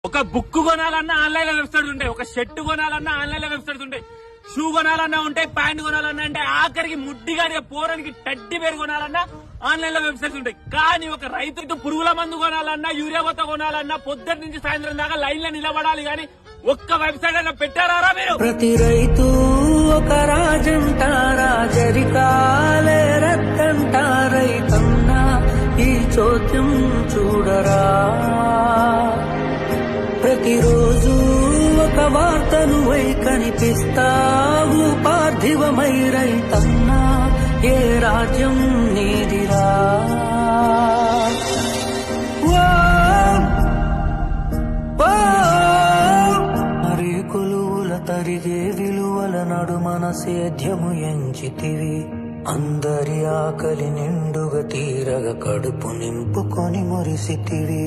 ఒక బుక్ కొనాలన్నా ఆన్లైన్ లో వెబ్సైట్స్ ఉంటాయి, ఒక షర్ట్ కొనాలన్నా ఆన్లైన్ లో వెబ్సైట్స్ ఉంటాయి, షూ కొనాలన్నా ఉంటాయి, ప్యాంట్ కొనాలన్నా అంటే ఆఖరికి ముడ్డిగా పోరానికి టడ్డి పేరు కొనాలన్నా ఆన్లైన్ లో వెబ్సైట్స్ ఉంటాయి. కానీ ఒక రైతుకు పురుగుల మందు కొనాలన్నా, యూరియా కొత్త కొనాలన్నా పొద్దున్న నుంచి సాయంత్రం దాకా లైన్ లో నిలబడాలి. కానీ ఒక్క వెబ్సైట్ అయినా పెట్టారా మీరు? ప్రతి రైతు ఒక రాజంటారా, జరికాలే రత్తంటా రైతన్నా ఈ చోద్యం చూడరా. ప్రతిరోజు ఒక వార్తను వై కనిపిస్తావు పార్థివమై రైతన్నా ఏ రాజ్యం నీదిరా. అరే కొలువుల తరిగే విలువల నడుమన సేద్యము ఎంచితివి, అందరి ఆకలి నిండుగా తీరగ కడుపు నింపుకొని మురిసితివి.